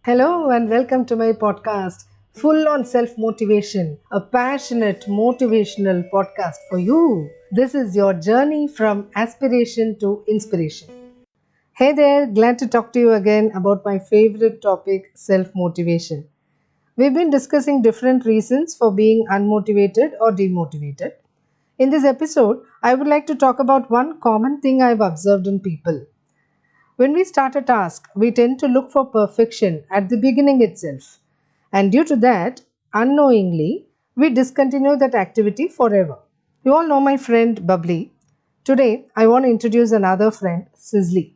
Hello and welcome to my podcast, full on self motivation, a passionate motivational podcast for you. This is your journey from aspiration to inspiration. Hey there, glad to talk to you again about my favorite topic, self motivation. We've been discussing different reasons for being unmotivated or demotivated. In this episode, I would like to talk about one common thing I've observed in people. When we start a task, we tend to look for perfection at the beginning itself. And due to that, unknowingly, we discontinue that activity forever. You all know my friend Bubbly. Today, I want to introduce another friend, Sizzly.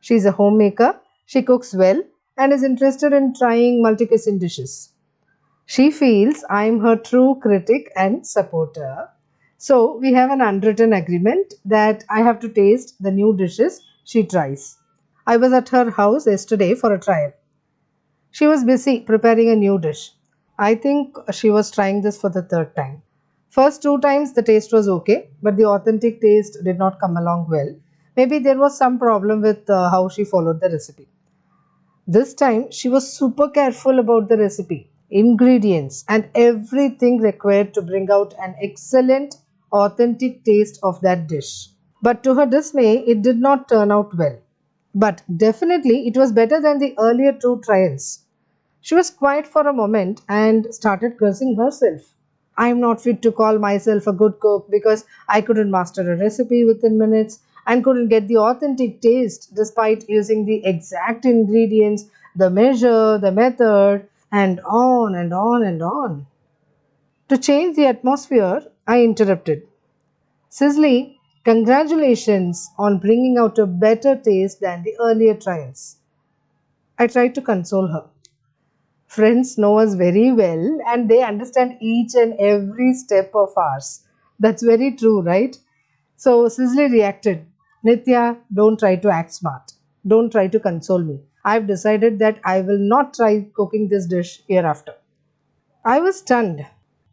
She's a homemaker, she cooks well, and is interested in trying multi-cuisine dishes. She feels I'm her true critic and supporter. So, we have an unwritten agreement that I have to taste the new dishes she tries. I was at her house yesterday for a trial. She was busy preparing a new dish. I think she was trying this for the third time. First two times the taste was okay, but the authentic taste did not come along well. Maybe there was some problem with how she followed the recipe. This time she was super careful about the recipe, ingredients, and everything required to bring out an excellent, authentic taste of that dish. But to her dismay, it did not turn out well. But definitely, it was better than the earlier two trials. She was quiet for a moment and started cursing herself. I am not fit to call myself a good cook because I couldn't master a recipe within minutes and couldn't get the authentic taste despite using the exact ingredients, the measure, the method, and on and on and on. To change the atmosphere, I interrupted. Sizzly, congratulations on bringing out a better taste than the earlier trials. I tried to console her. Friends know us very well and they understand each and every step of ours. That's very true, right? So Sizzly reacted, Nitya, don't try to act smart. Don't try to console me. I've decided that I will not try cooking this dish hereafter. I was stunned.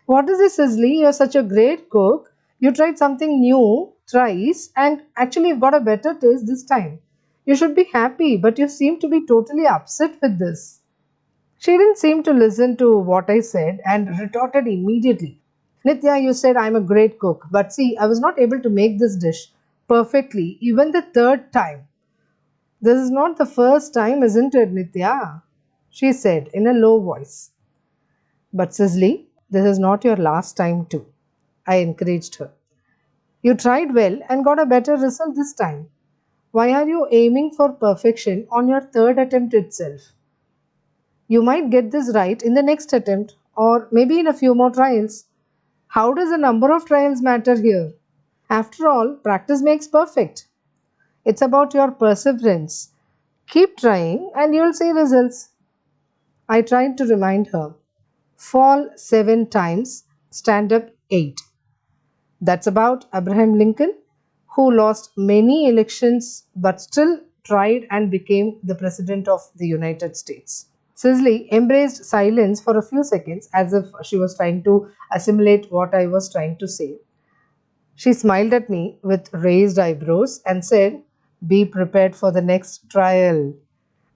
What is this, Sizzly? You're such a great cook. You tried something new thrice and actually you've got a better taste this time. You should be happy, but you seem to be totally upset with this. She didn't seem to listen to what I said and retorted immediately. Nitya, you said I'm a great cook, but see, I was not able to make this dish perfectly even the third time. This is not the first time, isn't it, Nitya? She said in a low voice. But Sizzly, this is not your last time too. I encouraged her. You tried well and got a better result this time. Why are you aiming for perfection on your third attempt itself? You might get this right in the next attempt or maybe in a few more trials. How does the number of trials matter here? After all, practice makes perfect. It's about your perseverance. Keep trying and you'll see results. I tried to remind her. Fall 7 times, stand up 8. That's about Abraham Lincoln, who lost many elections but still tried and became the President of the United States. Sizzly embraced silence for a few seconds as if she was trying to assimilate what I was trying to say. She smiled at me with raised eyebrows and said, Be prepared for the next trial.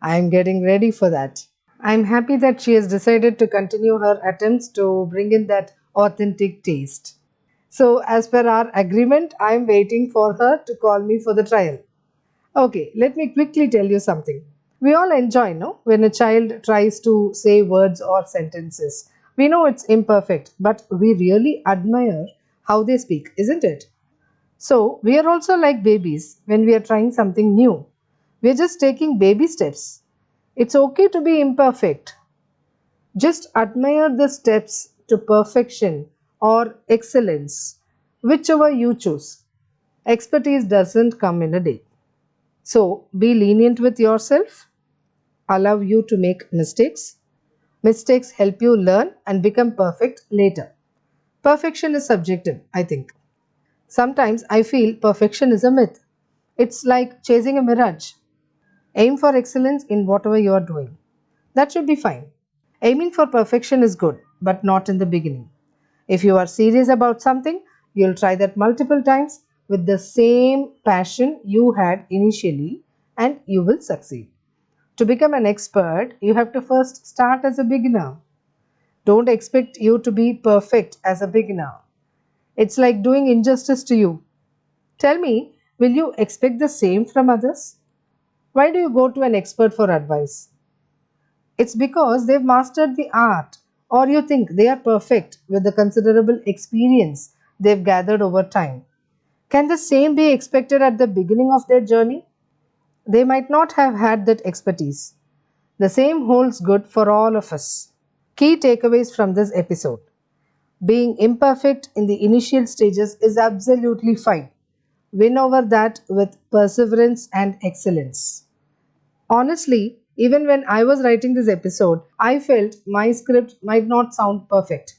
I am getting ready for that. I am happy that she has decided to continue her attempts to bring in that authentic taste. So, as per our agreement, I am waiting for her to call me for the trial. Okay, let me quickly tell you something. We all enjoy, no? When a child tries to say words or sentences. We know it's imperfect, but we really admire how they speak, isn't it? So, we are also like babies when we are trying something new. We are just taking baby steps. It's okay to be imperfect. Just admire the steps to perfection or excellence, whichever you choose. Expertise doesn't come in a day. So be lenient with yourself, allow you to make mistakes. Mistakes help you learn and become perfect later. Perfection is subjective, I think. Sometimes I feel perfection is a myth. It's like chasing a mirage. Aim for excellence in whatever you are doing. That should be fine. Aiming for perfection is good, but not in the beginning. If you are serious about something, you'll try that multiple times with the same passion you had initially and you will succeed. To become an expert, you have to first start as a beginner. Don't expect you to be perfect as a beginner. It's like doing injustice to you. Tell me, will you expect the same from others? Why do you go to an expert for advice? It's because they've mastered the art, or you think they are perfect with the considerable experience they've gathered over time. Can the same be expected at the beginning of their journey? They might not have had that expertise. The same holds good for all of us. Key takeaways from this episode: being imperfect in the initial stages is absolutely fine. Win over that with perseverance and excellence. Honestly, even when I was writing this episode, I felt my script might not sound perfect.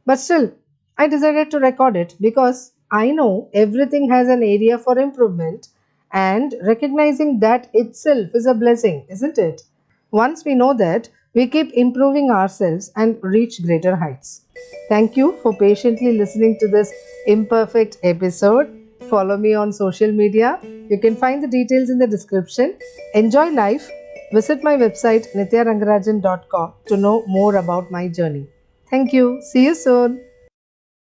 But still, I decided to record it because I know everything has an area for improvement, and recognizing that itself is a blessing, isn't it? Once we know that, we keep improving ourselves and reach greater heights. Thank you for patiently listening to this imperfect episode. Follow me on social media. You can find the details in the description. Enjoy life. Visit my website nityarangarajan.com to know more about my journey. Thank you. See you soon.